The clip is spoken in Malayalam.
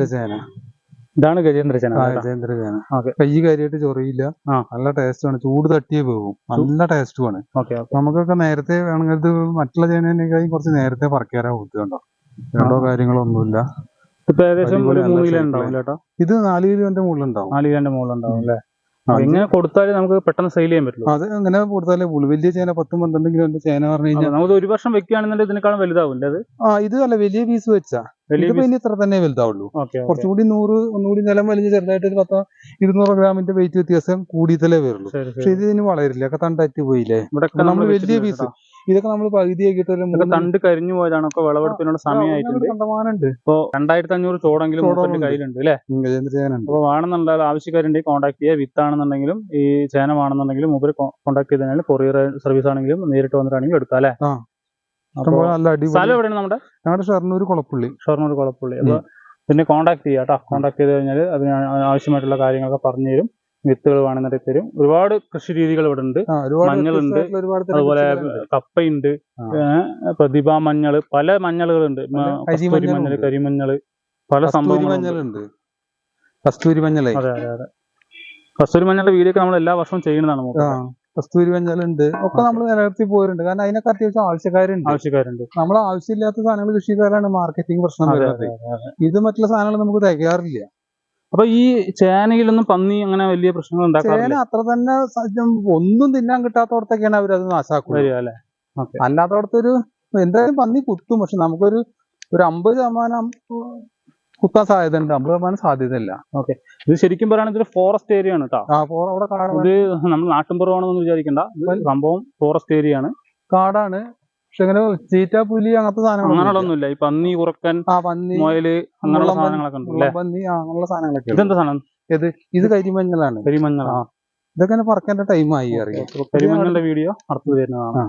ചേന ഇതാണ് ഗജേന്ദ്ര ചേന. ഗജേന്ദ്ര ചേന കൈ കാര്യമായിട്ട് ചൊറിയില്ല, നല്ല ടേസ്റ്റ് ആണ്. ചൂട് തട്ടിയേ പോകും, നല്ല ടേസ്റ്റുമാണ്. നമുക്കൊക്കെ നേരത്തെ വേണമെങ്കിൽ ഇത് മറ്റുള്ള ചേനേക്കാളും കുറച്ച് നേരത്തെ പറിക്കാറാ ബുദ്ധിമുട്ടോ രണ്ടോ കാര്യങ്ങളൊന്നുമില്ല. ഇപ്പൊ ഏകദേശം ഒരു 3 കിലോ ഉണ്ടാവും ചേട്ടാ. ഇത് 4 കിലോന്റെ മുകളിലുണ്ടാവും. 4 കിലോന്റെ മുകളിലുണ്ടാവും അല്ലേ? എങ്ങനെ കൊടുത്താൽ നമുക്ക് പെട്ടെന്ന് സെയിൽ ചെയ്യാൻ പറ്റുള്ളൂ? അത് അങ്ങനെ കൊടുത്താലേ പോലും. വലിയ ചേന 10-12 കിലോന്റെ ചേന പറഞ്ഞു കഴിഞ്ഞാൽ നമുക്ക് ഒരു വർഷം വെക്കുകയാണെന്നുണ്ടെങ്കിൽ ഇതിനേക്കാളും വലുതാവില്ല അത്. ഇത് അല്ല വലിയ പീസ് വെച്ചാ ഇതിന് ഇത്ര തന്നെ വലുതാവുള്ളൂ. കുറച്ചുകൂടി 100 ഒന്നുകൂടി നിലം വലിഞ്ഞ് ചെറുതായിട്ട് ഒരു 10-200 ഗ്രാമിന്റെ വെയിറ്റ് വ്യത്യാസം കൂടിയതല്ലേ വരുള്ളൂ. പക്ഷെ ഇതിന് വളരില്ല, ഒക്കെ തണ്ടറ്റ് പോയില്ലേ. നമ്മൾ വലിയ പീസ് ഇതൊക്കെ നമ്മൾ പകുതിയാക്കിയിട്ട് തണ്ട് കരിഞ്ഞു പോയതാണ്. ഒക്കെ വിളവെടുപ്പിനുള്ള സമയമായിട്ടുണ്ട്. ഇപ്പൊ 2500 ചോടെങ്കിലും കയ്യിലുണ്ട് അല്ലെ? അപ്പൊ വേണമെന്നുണ്ടെങ്കിൽ ആവശ്യക്കാരുണ്ടെങ്കിൽ കോൺടാക്ട് ചെയ്യുക. വിത്താണെന്നുണ്ടെങ്കിലും ഈ ചേന വേണമെന്നുണ്ടെങ്കിലും മൂപ്പര് കോൺടാക്ട് ചെയ്താൽ കൊറിയർ സർവീസ് ആണെങ്കിലും നേരിട്ട് വന്നിട്ടാണെങ്കിലും എടുക്കാം അല്ലെ? സ്ഥലം എവിടെയാണ് നമ്മുടെ? ഷൊർണൂർ കുളപ്പുള്ളി. അപ്പൊ പിന്നെ കോൺടാക്ട് ചെയ്യാം കേട്ടോ. കോൺടാക്ട് ചെയ്ത് കഴിഞ്ഞാൽ അതിന് ആവശ്യമായിട്ടുള്ള കാര്യങ്ങളൊക്കെ പറഞ്ഞു തരും. വിത്തുകൾ വേണമെന്നുണ്ടെങ്കിൽ തരും. ഒരുപാട് കൃഷി രീതികൾ ഇവിടെ ഉണ്ട്. മഞ്ഞളുണ്ട്, അതുപോലെ കപ്പയുണ്ട്, പ്രതിഭ മഞ്ഞള്, പല മഞ്ഞളുകളുണ്ട്. കസ്തൂരി മഞ്ഞള്, കരിമഞ്ഞള്, പല സംഭവങ്ങളുണ്ട്. കസ്തൂരി മഞ്ഞളെ കസ്തൂരി മഞ്ഞളുടെ വീഡിയോ ഒക്കെ നമ്മൾ എല്ലാ വർഷവും ചെയ്യുന്നതാണ്. കസ്തൂരി മഞ്ഞളുണ്ട്, ഒക്കെ നമ്മൾ നിലനിർത്തി പോയിട്ടുണ്ട്. കാരണം അതിനൊക്കെ അത്യാവശ്യം ആവശ്യക്കാരുണ്ട്. നമ്മൾ ആവശ്യമില്ലാത്ത സാധനങ്ങൾ കൃഷിക്കാരാണ് മാർക്കറ്റിംഗ് പ്രശ്നം വരുന്നത്. ഇത് മറ്റുള്ള സാധനങ്ങൾ നമുക്ക് തികയാറില്ല. അപ്പൊ ഈ ചേനയിലൊന്നും പന്നി അങ്ങനെ വലിയ പ്രശ്നങ്ങൾ ഉണ്ടാക്കാറില്ല? ചേന അത്ര തന്നെ ഒന്നും തിന്നാൻ കിട്ടാത്തടത്തൊക്കെയാണ് അവരത് നാശാക്കുന്നത്. അല്ലാത്തടത്തൊരു എന്തായാലും പന്നി കുത്തും. പക്ഷെ നമുക്കൊരു 50% കുത്താൻ സാധ്യത ഉണ്ട്, 50% സാധ്യതയില്ല. ഇത് ശരിക്കും പറയുകയാണെങ്കിൽ ഇതൊരു ഫോറസ്റ്റ് ഏരിയ ആണ് കേട്ടോ. ഇത് നമ്മൾ നാട്ടിൻപുറമാണെന്ന് വിചാരിക്കണ്ട. സംഭവം ഫോറസ്റ്റ് ഏരിയ ആണ്, കാടാണ്. പക്ഷെ അങ്ങനെ ചീറ്റ, പുലി അങ്ങനത്തെ സാധനങ്ങളൊന്നുമില്ല. ഈ പന്നി, ഉറക്കൻ, മുയല് അങ്ങനെയുള്ള സാധനങ്ങളൊക്കെ ഉണ്ട്. പന്നി അങ്ങനെയുള്ള സാധനങ്ങളൊക്കെ. ഇതെന്താ സാധനം? ഇത് കരിമഞ്ഞളാണ്. കരിമഞ്ഞളാണ്. ഇതൊക്കെ പറക്കേണ്ട ടൈമായി അറിയാം. കരിമഞ്ഞളുടെ വീഡിയോ അടുത്ത് വരുന്നതാണ്.